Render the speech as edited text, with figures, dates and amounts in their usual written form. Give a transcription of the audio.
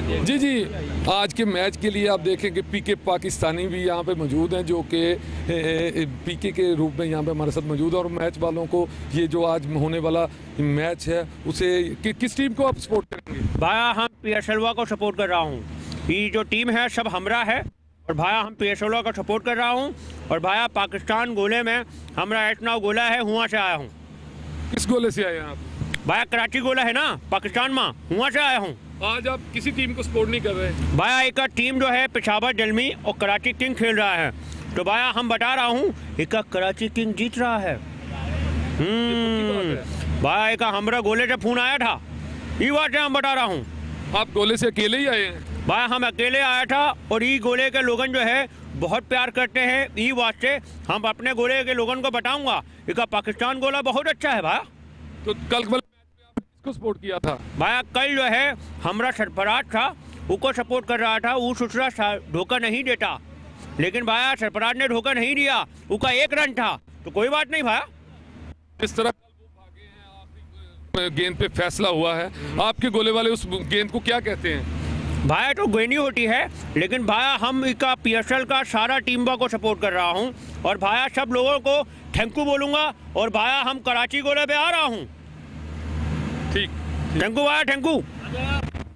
जी जी, आज के मैच के लिए आप देखें कि पीके पाकिस्तानी भी यहाँ पे मौजूद हैं, जो कि पीके के रूप में यहाँ पे हमारे साथ मौजूद है। और मैच वालों को ये जो आज होने वाला मैच है उसे किस टीम को आप सपोर्ट करेंगे? भाया हम पीएसएलवा को सपोर्ट कर रहा हूँ। ये जो टीम है सब हमरा है और भाया हम पीएसएलवा को सपोर्ट कर रहा हूँ। और भाया पाकिस्तान गोले में हमरा इतना गोला है, हुआ से आया हूँ। किस गोले से आए हैं आप? भाया कराची गोला है ना पाकिस्तान में, हुआ से आया हूँ। आज आप किसी टीम को सपोर्ट नहीं कर रहे? भाया एक टीम जो है पेशावर जलमी और कराची किंग खेल रहा है, तो भाया हम बता रहा हूँ एक कराची किंग जीत रहा है। भाया एक हमरा गोले से फोन आया था, ये बात हम बता रहा हूँ। आप गोले से अकेले ही आए हैं? भाई हम अकेले आया था और ये गोले के लोगन जो है बहुत प्यार करते हैं। ये वास्ते हम अपने गोले के लोगन को बताऊंगा इसका पाकिस्तान गोला बहुत अच्छा है। भाई तो कल वाले मैच में आपने किसको सपोर्ट किया था? भाई कल जो है हमारा सरफराज था, उसको सपोर्ट कर रहा था। वो दूसरा धोखा नहीं देता, लेकिन भाई सरफराज ने धोखा नहीं दिया, उसका 1 रन था, तो कोई बात नहीं। भाई इस तरह गेंद पे फैसला हुआ है, आपके गोले वाले उस गेंद को क्या कहते हैं? भाया तो गोनी होती है, लेकिन भाया हम इसका पीएसएल का सारा टीम को सपोर्ट कर रहा हूँ और भाया सब लोगों को थैंक यू बोलूँगा। और भाया हम कराची गोले पे आ रहा हूँ। ठीक, thank you Bhaya, thank you.